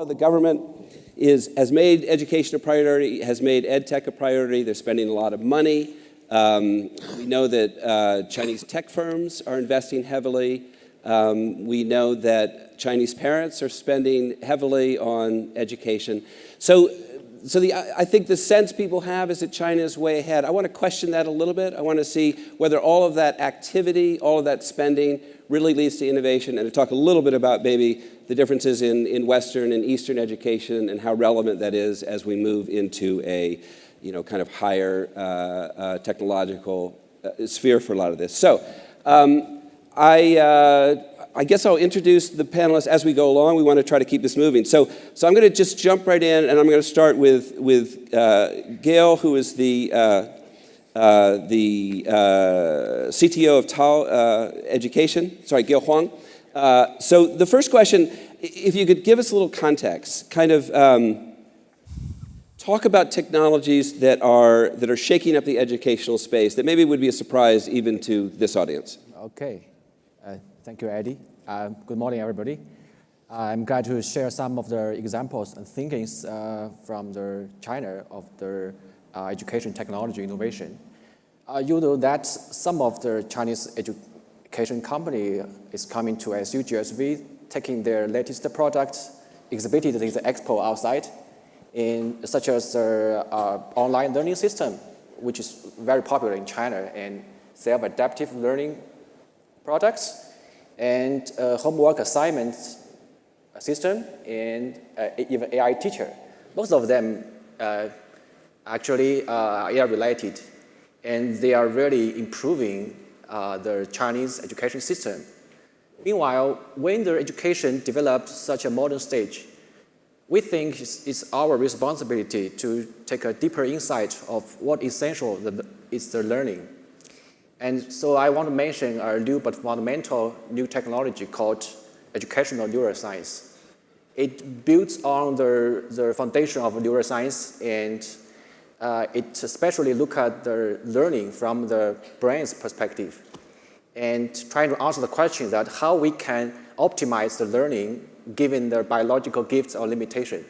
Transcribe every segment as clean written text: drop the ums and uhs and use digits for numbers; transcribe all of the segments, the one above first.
know, the government has made education a priority, has made ed tech a priority. They're spending a lot of money. We know that Chinese tech firms are investing heavily. We know that Chinese parents are spending heavily on education. So I think the sense people have is that China is way ahead. I want to question that a little bit. I want to see whether all of that activity, all of that spending really leads to innovation, and to talk a little bit about maybe the differences in Western and Eastern education and how relevant that is as we move into a kind of higher technological sphere for a lot of this. So I guess I'll introduce the panelists as we go along. We want to try to keep this moving. So I'm going to just jump right in, and I'm going to start with Gale, who is the CTO of Tao Education. Sorry, Gale Huang. So the first question, if you could give us a little context, kind of talk about technologies that are shaking up the educational space that maybe would be a surprise even to this audience. Okay. Thank you, Eddie. Good morning, everybody. I'm glad to share some of the examples and thinkings from the China of the education technology innovation. You know that some of the Chinese education company is coming to ASU GSV, taking their latest products, exhibited in the expo outside, such as the online learning system, which is very popular in China, and self-adaptive learning products, and homework assignment system, and even AI teacher. Most of them actually are AI-related, and they are really improving the Chinese education system. Meanwhile, when the education developed such a modern stage, we think it's our responsibility to take a deeper insight of what essential is the learning. And so I want to mention a new but fundamental new technology called educational neuroscience. It builds on the foundation of neuroscience, and it especially looks at the learning from the brain's perspective and trying to answer the question that how we can optimize the learning given the biological gifts or limitation.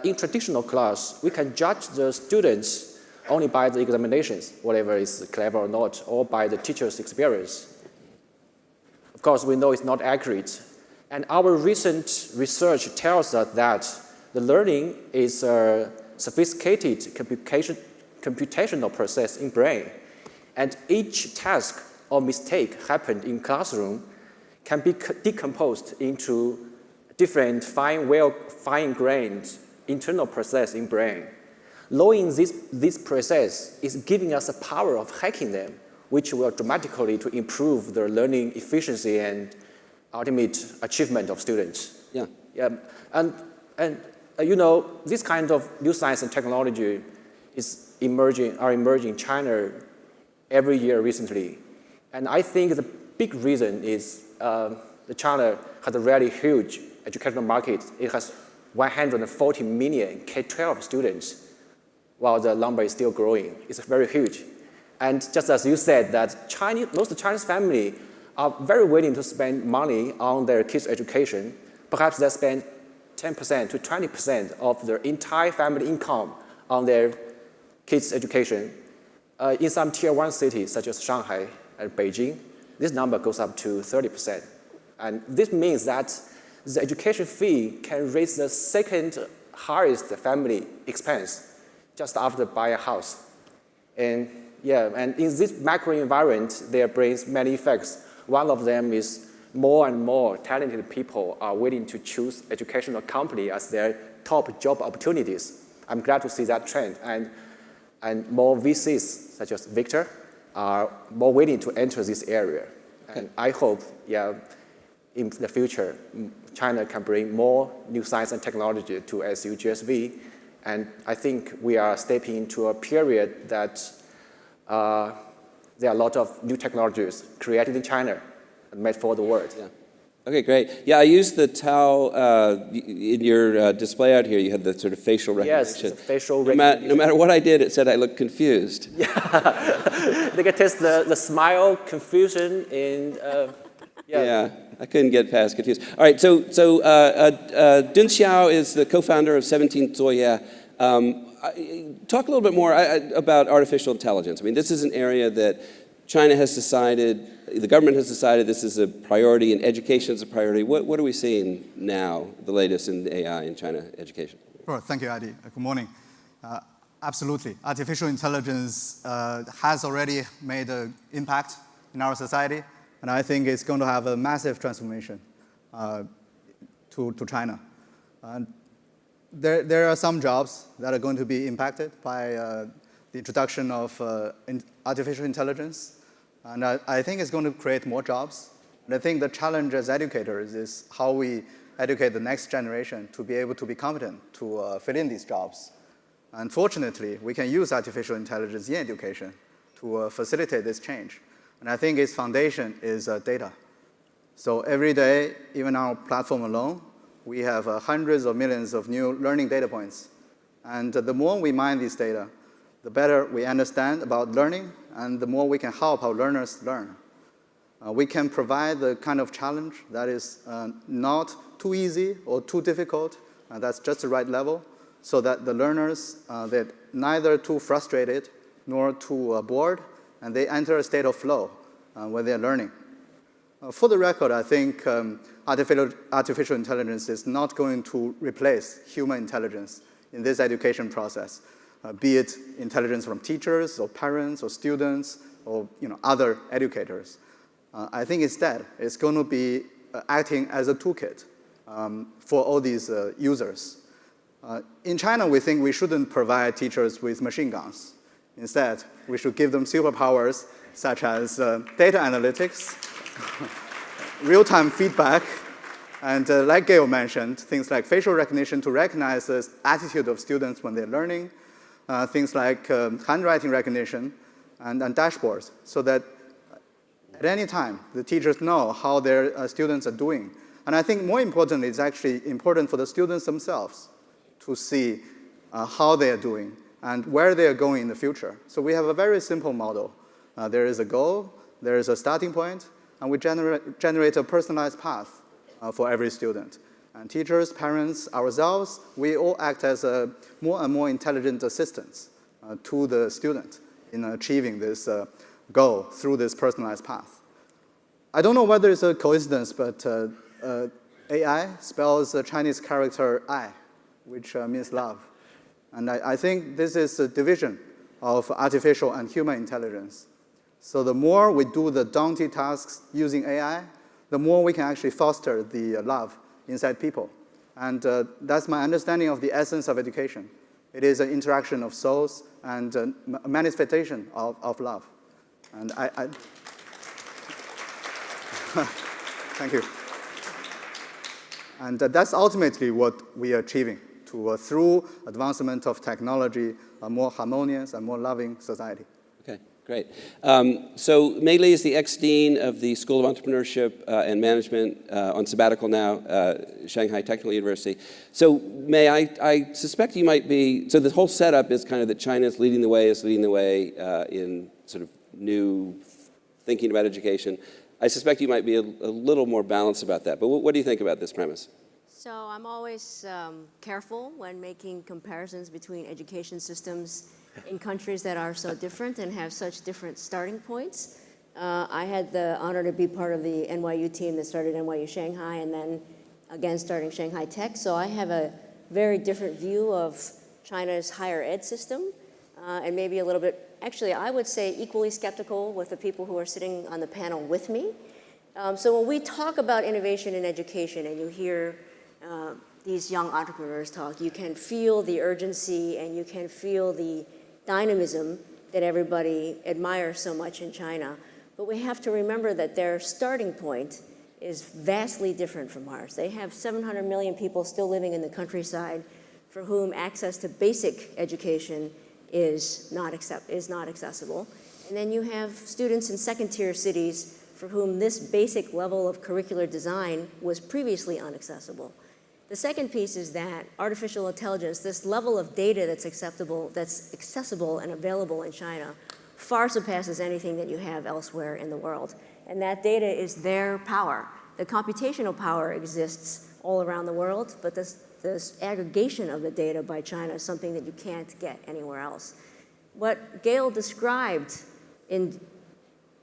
In traditional class, we can judge the students only by the examinations, whatever is clever or not, or by the teacher's experience. Of course, we know it's not accurate. And our recent research tells us that the learning is a sophisticated computational process in brain. And each task or mistake happened in classroom can be decomposed into different fine-grained internal process in brain. Knowing this process is giving us the power of hacking them, which will dramatically to improve the learning efficiency and ultimate achievement of students. Yeah. And you know, this kind of new science and technology are emerging in China every year recently. And I think the big reason is China has a really huge educational market. It has 140 million K-12 students, while the number is still growing. It's very huge. And just as you said, that most Chinese families are very willing to spend money on their kids' education. Perhaps they spend 10% to 20% of their entire family income on their kids' education. In some tier 1 cities, such as Shanghai and Beijing, this number goes up to 30%. And this means that the education fee can raise the second highest family expense just after buying a house. And in this macro environment, there brings many effects. One of them is more and more talented people are willing to choose educational company as their top job opportunities. I'm glad to see that trend. And more VCs, such as Victor, are more willing to enter this area. Okay. And I hope, in the future, China can bring more new science and technology to ASU GSV. And I think we are stepping into a period that there are a lot of new technologies created in China and made for the world. Yeah. Okay, great. Yeah, I used the Tao in your display out here. You had the sort of facial recognition. Yes, facial recognition. No matter what I did, it said I looked confused. Yeah, they can test the smile, confusion, and I couldn't get past confused. All right, so Dun Xiao is the co-founder of 17 Zoya. Talk a little bit more about artificial intelligence. I mean, this is an area that China has decided, the government has decided this is a priority, and education is a priority. What are we seeing now, the latest in AI in China education? Sure, thank you, Eddie. Good morning. Absolutely. Artificial intelligence has already made an impact in our society, and I think it's going to have a massive transformation to China. There are some jobs that are going to be impacted by the introduction of artificial intelligence, and I think it's going to create more jobs. And I think the challenge as educators is how we educate the next generation to be able to be competent to fill in these jobs. Unfortunately, we can use artificial intelligence in education to facilitate this change. And I think its foundation is data. So every day, even our platform alone, we have hundreds of millions of new learning data points. And the more we mine these data, the better we understand about learning, and the more we can help our learners learn. We can provide the kind of challenge that is not too easy or too difficult, that's just the right level, so that the learners, they're neither too frustrated nor too bored, and they enter a state of flow when they're learning. For the record, I think artificial intelligence is not going to replace human intelligence in this education process, be it intelligence from teachers or parents or students or other educators. I think instead, it's going to be acting as a toolkit for all these users. In China, we think we shouldn't provide teachers with machine guns. Instead, we should give them superpowers such as data analytics, real-time feedback, and like Gale mentioned, things like facial recognition to recognize the attitude of students when they're learning, things like handwriting recognition, and dashboards, so that at any time, the teachers know how their students are doing. And I think more importantly, it's actually important for the students themselves to see how they are doing and where they are going in the future. So we have a very simple model. There is a goal, there is a starting point, and we generate a personalized path for every student. And teachers, parents, ourselves, we all act as more and more intelligent assistants to the student in achieving this goal through this personalized path. I don't know whether it's a coincidence, but AI spells the Chinese character I, which means love. And I think this is a division of artificial and human intelligence. So the more we do the daunting tasks using AI, the more we can actually foster the love inside people. And that's my understanding of the essence of education. It is an interaction of souls and a manifestation of love. And thank you. And that's ultimately what we are achieving through advancement of technology, a more harmonious and more loving society. Okay, great. So Mei Li is the ex-dean of the School of Entrepreneurship and Management on sabbatical now, Shanghai Technical University. So Mei, I suspect you might be, so the whole setup is kind of that China is leading the way in sort of new thinking about education. I suspect you might be a little more balanced about that, but what do you think about this premise? So I'm always careful when making comparisons between education systems in countries that are so different and have such different starting points. I had the honor to be part of the NYU team that started NYU Shanghai and then again starting ShanghaiTech. So I have a very different view of China's higher ed system and maybe a little bit, actually I would say equally skeptical with the people who are sitting on the panel with me. So when we talk about innovation in education and you hear these young entrepreneurs talk, you can feel the urgency and you can feel the dynamism that everybody admires so much in China. But we have to remember that their starting point is vastly different from ours. They have 700 million people still living in the countryside for whom access to basic education is not accessible. And then you have students in second-tier cities for whom this basic level of curricular design was previously inaccessible. The second piece is that artificial intelligence, this level of data that's accessible and available in China, far surpasses anything that you have elsewhere in the world. And that data is their power. The computational power exists all around the world, but this aggregation of the data by China is something that you can't get anywhere else. What Gale described in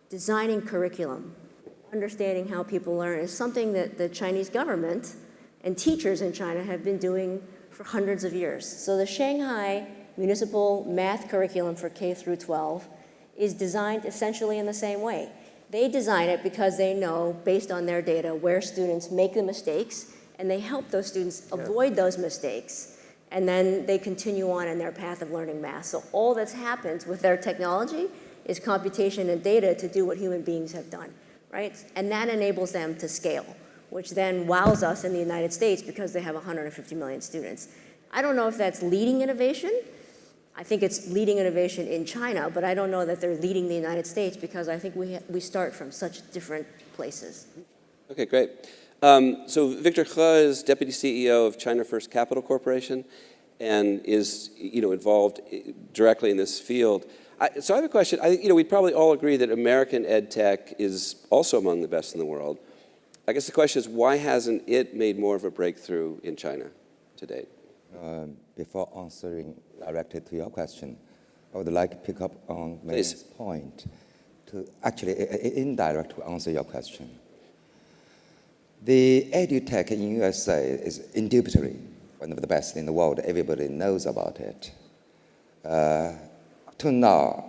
designing curriculum, understanding how people learn, is something that the Chinese government and teachers in China have been doing for hundreds of years. So the Shanghai municipal math curriculum for K through 12 is designed essentially in the same way. They design it because they know, based on their data, where students make the mistakes, and they help those students avoid those mistakes, and then they continue on in their path of learning math. So all that's happened with their technology is computation and data to do what human beings have done, right? And that enables them to scale, which then wows us in the United States because they have 150 million students. I don't know if that's leading innovation. I think it's leading innovation in China, but I don't know that they're leading the United States because I think we start from such different places. Okay, great. So Victor He is Deputy CEO of China First Capital Corporation and is involved directly in this field. So I have a question. We'd probably all agree that American ed tech is also among the best in the world. I guess the question is, why hasn't it made more of a breakthrough in China to date? Before answering directly to your question, I would like to pick up on May's point to actually indirectly answer your question. The edutech in USA is indubitably one of the best in the world. Everybody knows about it. To now,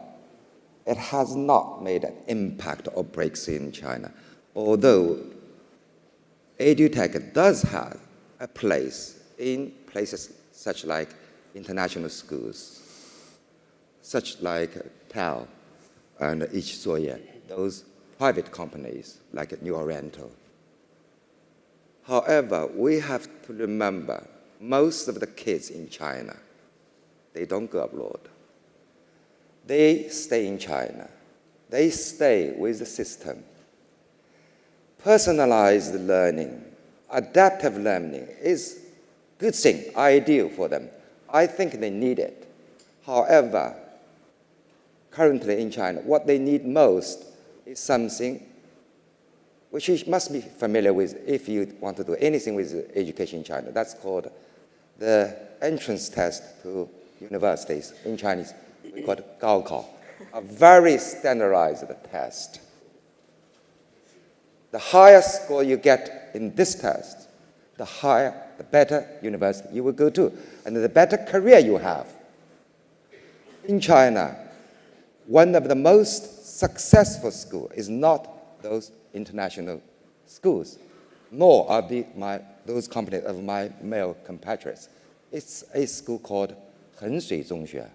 it has not made an impact or breakthrough in China, although edutech does have a place in places such like international schools, such like TAL and Ichzuoye, those private companies like New Oriental. However, we have to remember most of the kids in China, they don't go abroad. They stay in China. They stay with the system. Personalized learning, adaptive learning is a good thing, ideal for them. I think they need it. However, currently in China, what they need most is something which you must be familiar with if you want to do anything with education in China. That's called the entrance test to universities. In Chinese, we call it Gaokao, a very standardized test. The higher score you get in this test, the better university you will go to, and the better career you have. In China, one of the most successful schools is not those international schools, nor are those companies of my male compatriots. It's a school called Henshui Zhongxue,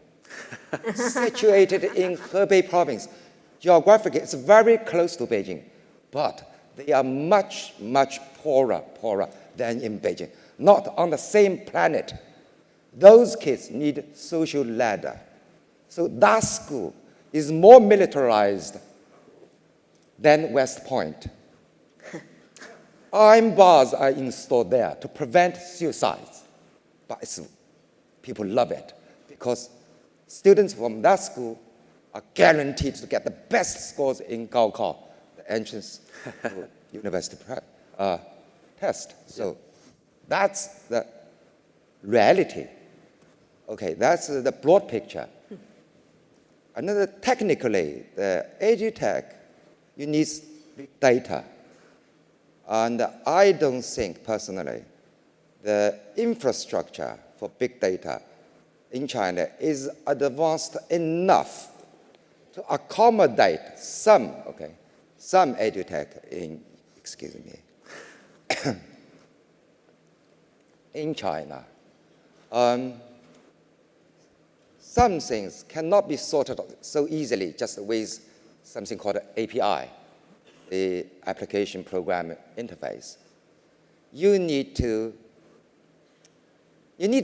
situated in Hebei province. Geographically, it's very close to Beijing, but they are much, much poorer than in Beijing. Not on the same planet. Those kids need social ladder. So that school is more militarized than West Point. Iron bars are installed there to prevent suicides. But people love it because students from that school are guaranteed to get the best scores in Gaokao, the entrance to university test. So that's the reality. Okay, that's the broad picture. Another, technically, the edutech, you need big data. And I don't think, personally, the infrastructure for big data in China is advanced enough to accommodate some edutech in China. Some things cannot be sorted so easily just with something called API, the application program interface. You need the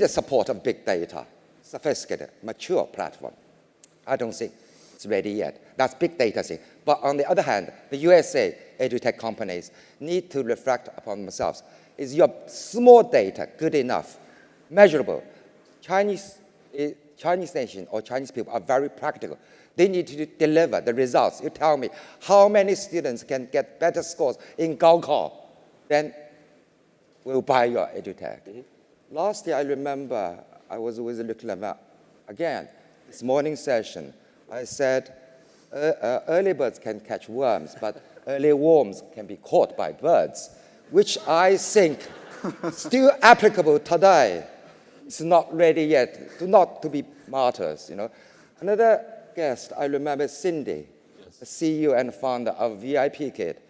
support of big data, sophisticated, mature platform. I don't think it's ready yet. That's big data thing. But on the other hand, the USA edutech companies need to reflect upon themselves. Is your small data good enough, measurable? Chinese nation or Chinese people are very practical. They need to deliver the results. You tell me how many students can get better scores in Gaokao then we'll buy your edutech. Last year, I remember I was with Levin again, this morning session. I said, early birds can catch worms, but early worms can be caught by birds, which I think still applicable today. It's not ready yet, not to be martyrs, you know. Another guest, I remember Cindy, the CEO and founder of VIP Kit.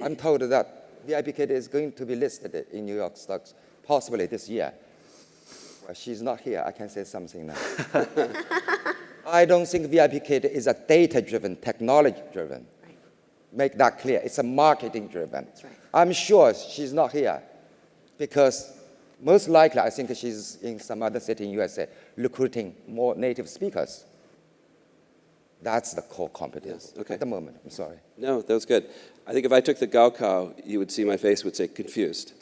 I'm told that VIP Kit is going to be listed in New York stocks, possibly this year. Well, she's not here. I can say something now. I don't think VIP Kit is a data-driven, technology-driven. Right. Make that clear. It's a marketing-driven. That's right. I'm sure she's not here because most likely I think she's in some other city in USA recruiting more native speakers. That's the core competence at the moment. I'm sorry. No, that was good. I think if I took the Gaokao, you would see my face would say confused.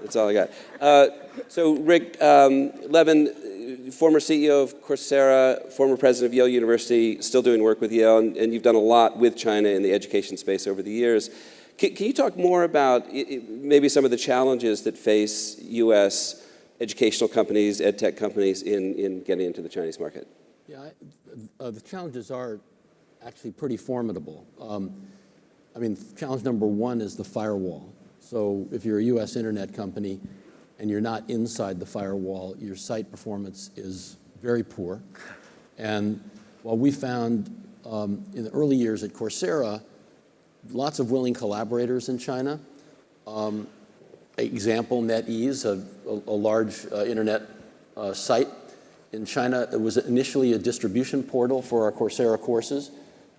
That's all I got. So Rick, Levin, former CEO of Coursera, former president of Yale University, still doing work with Yale, and you've done a lot with China in the education space over the years. Can you talk more about maybe some of the challenges that face U.S. educational companies, ed tech companies in getting into the Chinese market? Yeah, the challenges are actually pretty formidable. I mean, challenge number one is the firewall. So if you're a U.S. internet company and you're not inside the firewall, your site performance is very poor. And while we found in the early years at Coursera, lots of willing collaborators in China. Example, NetEase, a large internet site in China. It was initially a distribution portal for our Coursera courses.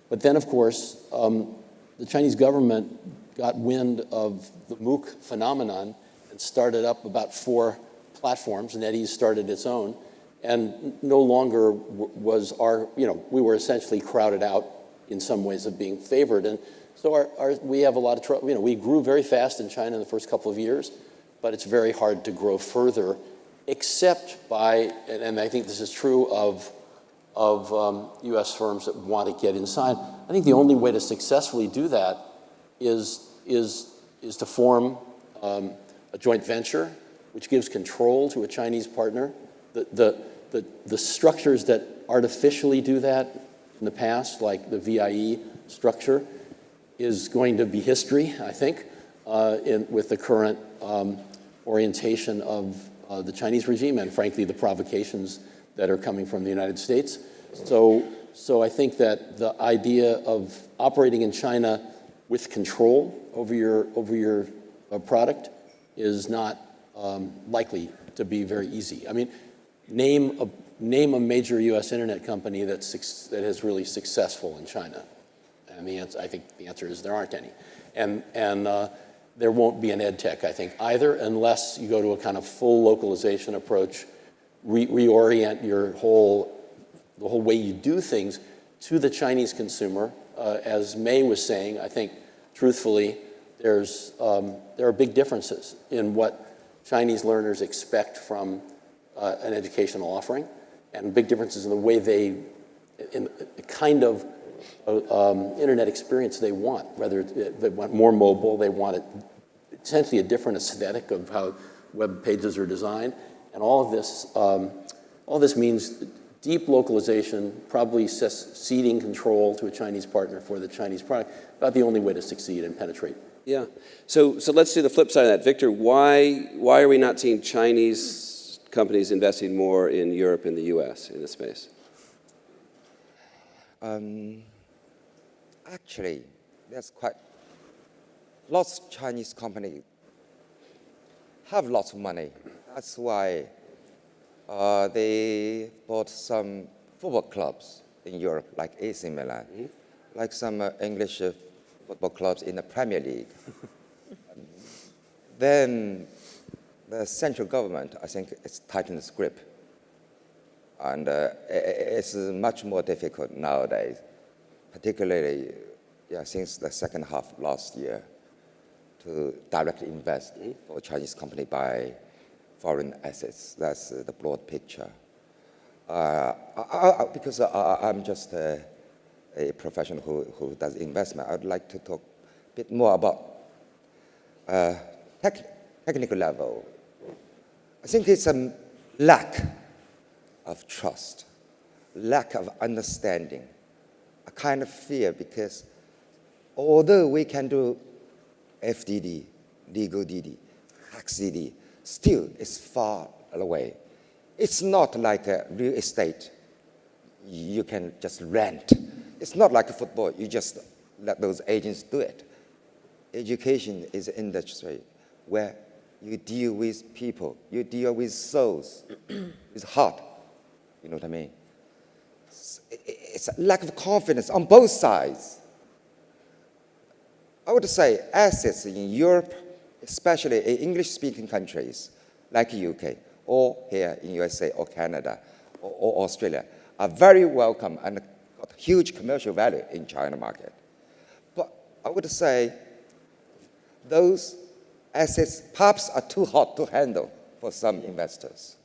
But then, of course, the Chinese government got wind of the MOOC phenomenon and started up about 4 platforms. NetEase started its own. And no longer was we were essentially crowded out in some ways of being favored. And so we have a lot of trouble. We grew very fast in China in the first couple of years, but it's very hard to grow further, except by, and I think this is true of U.S. firms that want to get inside. I think the only way to successfully do that is to form a joint venture, which gives control to a Chinese partner. The structures that artificially do that in the past, like the VIE structure, is going to be history, I think, with the current orientation of the Chinese regime and, frankly, the provocations that are coming from the United States. So I think that the idea of operating in China with control over your product is not likely to be very easy. I mean, name a major U.S. internet company that is really successful in China. And I think the answer is there aren't any. And there won't be an ed tech, I think, either, unless you go to a kind of full localization approach, reorient the whole way you do things to the Chinese consumer. As May was saying, I think, truthfully, there are big differences in what Chinese learners expect from an educational offering, and big differences in the way in the kind of internet experience they want. Whether they want more mobile, they want essentially a different aesthetic of how web pages are designed, and all of this means deep localization, probably ceding control to a Chinese partner for the Chinese product, about the only way to succeed and penetrate. Yeah. So let's do the flip side of that. Victor, why are we not seeing Chinese companies investing more in Europe and the U.S. in this space? Actually, there's lots of Chinese companies have lots of money. That's why they bought some football clubs in Europe, like AC Milan, like some English football clubs in the Premier League. Then the central government, I think, it's tightened its grip. And it's much more difficult nowadays, particularly since the second half of last year, to directly invest for a Chinese company by foreign assets. That's the broad picture. Because I'm just a professional who does investment, I would like to talk a bit more about technical level, I think it's a lack of trust, lack of understanding, a kind of fear, because although we can do FDD, legal DD, tax DD, still it's far away. It's not like a real estate. You can just rent. It's not like a football. You just let those agents do it. Education is an industry where you deal with people, you deal with souls, with heart. You know what I mean? It's a lack of confidence on both sides. I would say assets in Europe, especially in English-speaking countries like UK, or here in USA or Canada or Australia, are very welcome and got huge commercial value in China market. But I would say those assets perhaps are too hot to handle for some investors.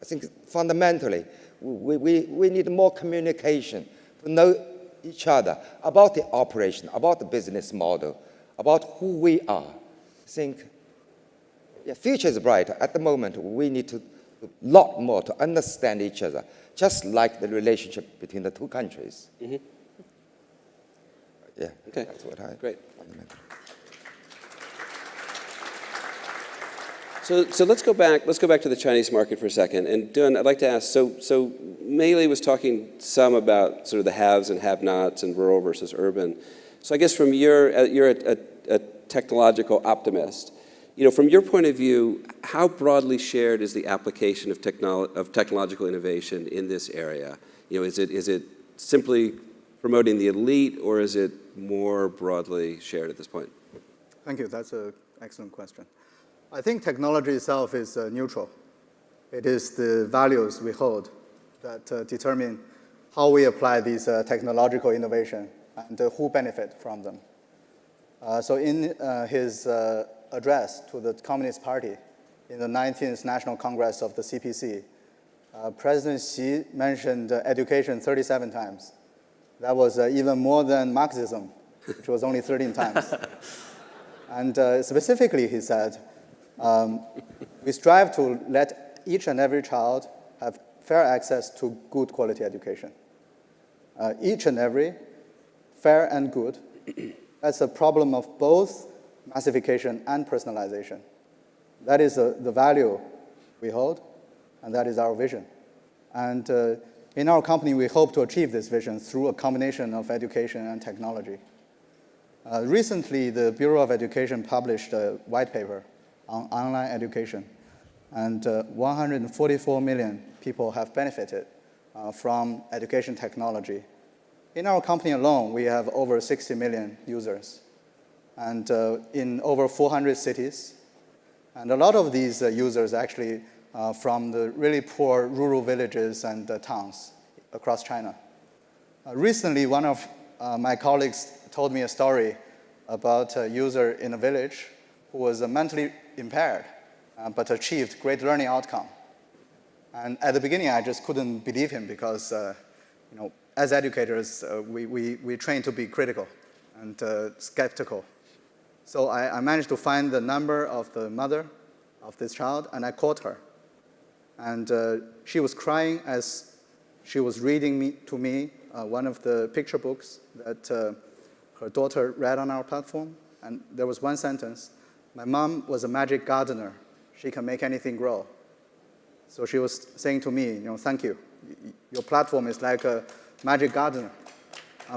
I think fundamentally, we need more communication to know each other about the operation, about the business model, about who we are. I think, yeah, future is bright. At the moment, we need to do a lot more to understand each other, just like the relationship between the two countries. Mm-hmm. Yeah, okay. That's what I... Great. So let's go back to the Chinese market for a second. And Dun, I'd like to ask, so Meili was talking some about sort of the haves and have-nots and rural versus urban. So I guess from you're a technological optimist. You know, from your point of view, how broadly shared is the application of technological innovation in this area? You know, is it simply promoting the elite, or is it more broadly shared at this point? Thank you. That's an excellent question. I think technology itself is neutral. It is the values we hold that determine how we apply these technological innovation and who benefit from them. So in his address to the Communist Party in the 19th National Congress of the CPC, President Xi mentioned education 37 times. That was even more than Marxism, which was only 13 times. And specifically, he said, we strive to let each and every child have fair access to good quality education. Each and every, fair and good, that's a problem of both massification and personalization. That is the value we hold, and that is our vision. And in our company, we hope to achieve this vision through a combination of education and technology. Recently, the Bureau of Education published a white paper on online education, and 144 million people have benefited from education technology. In our company alone, we have over 60 million users, and in over 400 cities. And a lot of these users actually from the really poor rural villages and towns across China. Recently, one of my colleagues told me a story about a user in a village who was mentally impaired, but achieved great learning outcome. And at the beginning, I just couldn't believe him because, you know, as educators, we train to be critical and skeptical. So I managed to find the number of the mother of this child, and I called her. And she was crying as she was reading to me one of the picture books that her daughter read on our platform. And there was one sentence: my mom was a magic gardener. She can make anything grow. So she was saying to me, you know, thank you. Your platform is like a magic gardener.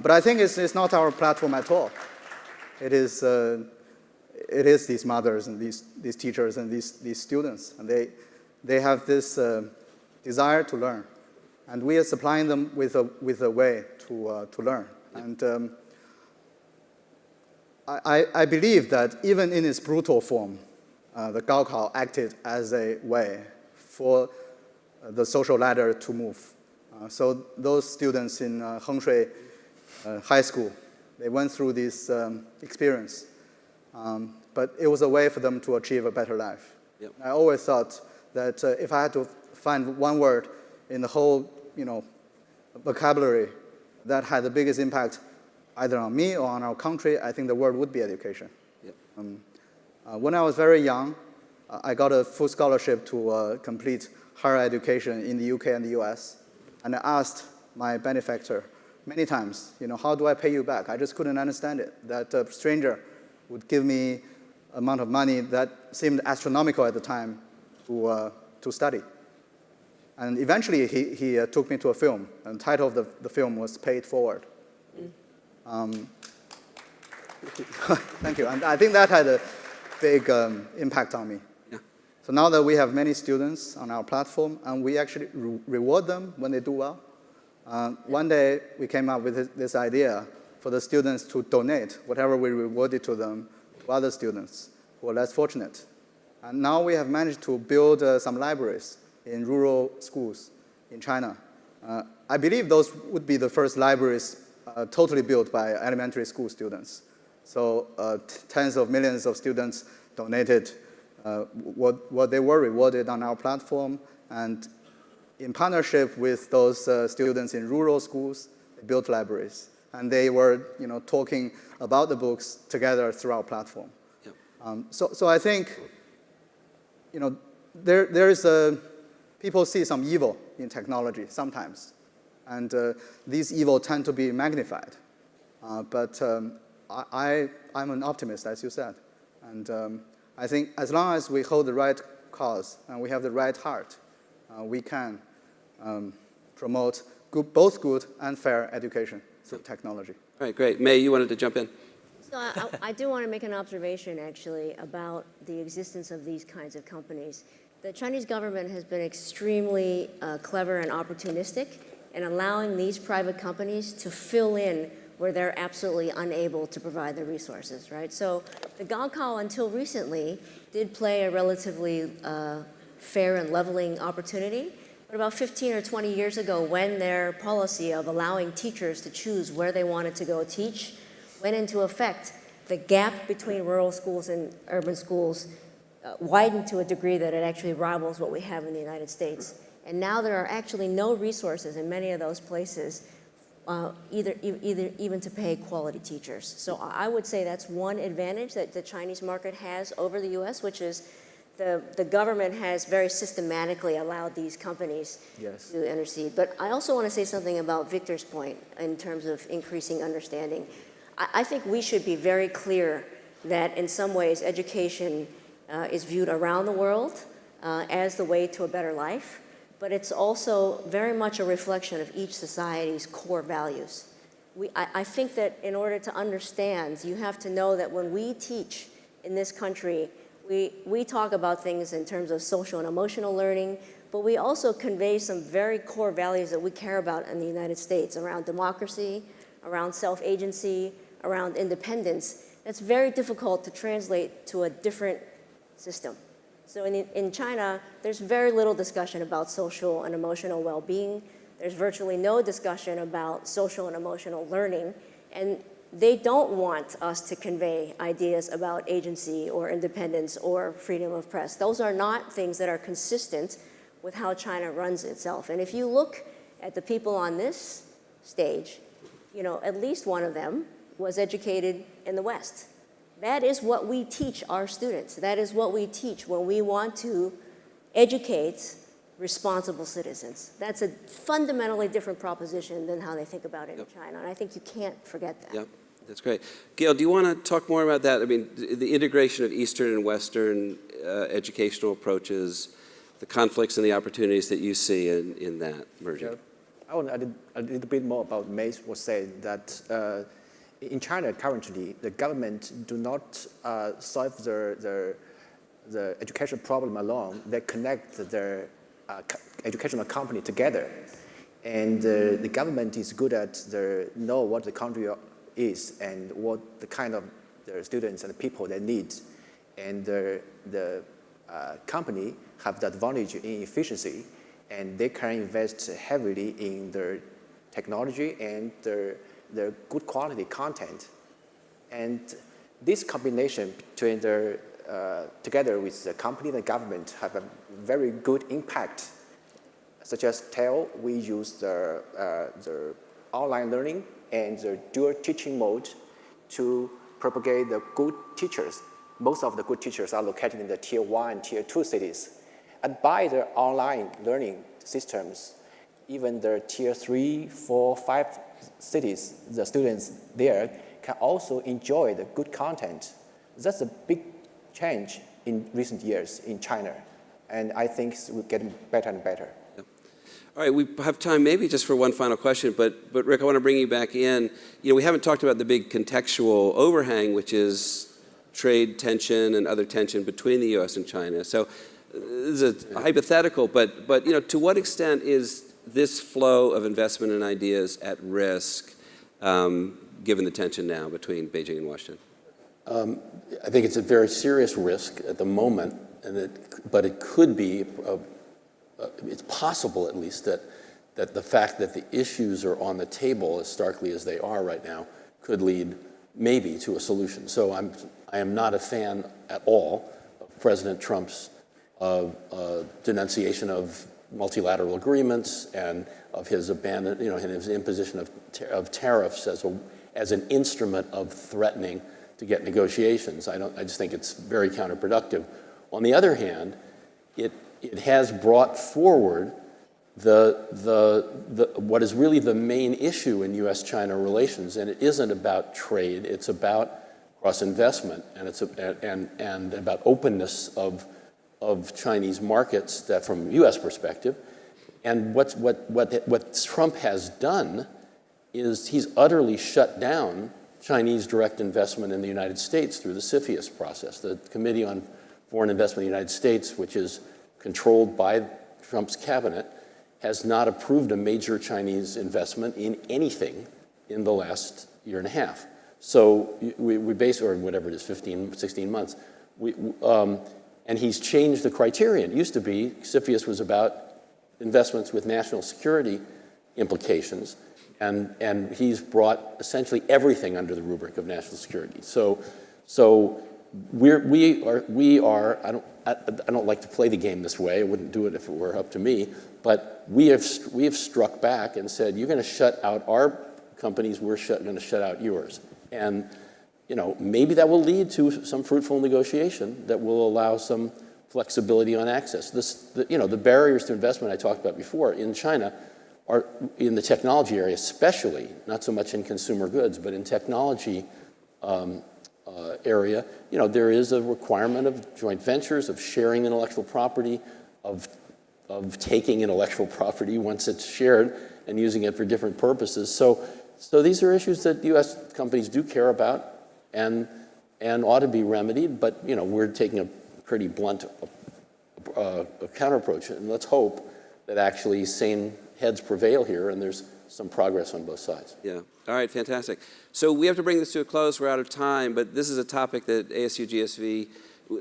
But I think it's not our platform at all. It is these mothers and these teachers and these students. And they have this desire to learn. And we are supplying them with a way to learn. And I believe that even in its brutal form, the Gaokao acted as a way for the social ladder to move. So those students in Hengshui High School, they went through this experience. But it was a way for them to achieve a better life. Yep. I always thought that if I had to find one word in the whole, vocabulary that had the biggest impact either on me or on our country, I think the word would be education. Yep. When I was very young, I got a full scholarship to complete higher education in the UK and the US. And I asked my benefactor many times, how do I pay you back? I just couldn't understand it, that a stranger would give me amount of money that seemed astronomical at the time to study. And eventually, he took me to a film, and the title of the film was Pay It Forward. Thank you. And I think that had a big impact on me. Yeah. So now that we have many students on our platform, and we actually reward them when they do well, one day we came up with this idea for the students to donate whatever we rewarded to them to other students who are less fortunate. And now we have managed to build some libraries in rural schools in China. I believe those would be the first libraries totally built by elementary school students. So tens of millions of students donated what they were rewarded on our platform, and in partnership with those students in rural schools, they built libraries. And they were talking about the books together through our platform. Yep. So I think there is people see some evil in technology sometimes, and these evil tend to be magnified. But I'm an optimist, as you said, and I think as long as we hold the right cause and we have the right heart, we can promote both good and fair education through technology. All right, great. May, you wanted to jump in? So I do want to make an observation, actually, about the existence of these kinds of companies. The Chinese government has been extremely clever and opportunistic in allowing these private companies to fill in where they're absolutely unable to provide the resources, right? So the Gaokao, until recently, did play a relatively fair and leveling opportunity. But about 15 or 20 years ago, when their policy of allowing teachers to choose where they wanted to go teach went into effect, the gap between rural schools and urban schools widened to a degree that it actually rivals what we have in the United States. And now there are actually no resources in many of those places even to pay quality teachers. So I would say that's one advantage that the Chinese market has over the US, which is the government has very systematically allowed these companies to intercede. But I also want to say something about Victor's point in terms of increasing understanding. I think we should be very clear that in some ways education is viewed around the world as the way to a better life, but it's also very much a reflection of each society's core values. I think that in order to understand, you have to know that when we teach in this country, we talk about things in terms of social and emotional learning, but we also convey some very core values that we care about in the United States around democracy, around self-agency, around independence. That's very difficult to translate to a different system. So in China, there's very little discussion about social and emotional well-being. There's virtually no discussion about social and emotional learning. And they don't want us to convey ideas about agency or independence or freedom of press. Those are not things that are consistent with how China runs itself. And if you look at the people on this stage, at least one of them was educated in the West. That is what we teach our students. That is what we teach when we want to educate responsible citizens. That's a fundamentally different proposition than how they think about it in China. And I think you can't forget that. Yep, that's great. Gale, do you want to talk more about that? I mean, the integration of Eastern and Western educational approaches, the conflicts and the opportunities that you see in that merging. Yeah. I want to add a little bit more about May was saying that in China currently, the government do not solve the education problem alone. They connect their educational company together. And the government is good at know what the country is and what the kind of the students and the people they need. And the company have the advantage in efficiency, and they can invest heavily in their technology and their good quality content. And this combination between together with the company and the government have a very good impact. Such as TEL, we use the online learning and the dual teaching mode to propagate the good teachers most of the good teachers are located in the tier 1, tier 2 cities. And by the online learning systems, even the tier 3, 4, 5 cities, the students there can also enjoy the good content. That's a big change in recent years in China. And I think it's getting better and better. All right, we have time maybe just for one final question, but Rick, I want to bring you back in. We haven't talked about the big contextual overhang, which is trade tension and other tension between the U.S. and China. So this is a hypothetical, but to what extent is this flow of investment and ideas at risk, given the tension now between Beijing and Washington? I think it's a very serious risk at the moment, but it could be, it's possible at least, that the fact that the issues are on the table as starkly as they are right now could lead maybe to a solution. So I am not a fan at all of President Trump's denunciation of multilateral agreements and of his and his imposition of tariffs as an instrument of threatening to get negotiations. I just think it's very counterproductive. On the other hand, it has brought forward what is really the main issue in U.S.-China relations, and it isn't about trade. It's about cross-investment, and about openness of Chinese markets that, from U.S. perspective. And what Trump has done is he's utterly shut down Chinese direct investment in the United States through the CFIUS process. The Committee on Foreign Investment in the United States, which is controlled by Trump's cabinet, has not approved a major Chinese investment in anything in the last year and a half. So we or whatever it is, 15, 16 months. And he's changed the criterion. It used to be CFIUS was about investments with national security implications, and he's brought essentially everything under the rubric of national security. So we are. I don't like to play the game this way. I wouldn't do it if it were up to me. But we have struck back and said, you're going to shut out our companies. We're going to shut out yours. And maybe that will lead to some fruitful negotiation that will allow some flexibility on access. The barriers to investment I talked about before in China are in the technology area, especially, not so much in consumer goods, but in technology area. There is a requirement of joint ventures, of sharing intellectual property, of taking intellectual property once it's shared and using it for different purposes. So these are issues that U.S. companies do care about and ought to be remedied, but we're taking a pretty blunt counter approach, and let's hope that actually sane heads prevail here and there's some progress on both sides. Yeah. All right, fantastic. So we have to bring this to a close. We're out of time, but this is a topic that ASU GSV,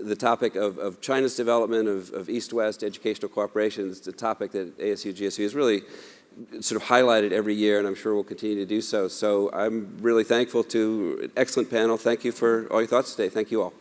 the topic of China's development of East-West educational cooperation, is the topic that ASU GSV has really sort of highlighted every year, and I'm sure we'll continue to do so. So I'm really thankful to an excellent panel. Thank you for all your thoughts today. Thank you all.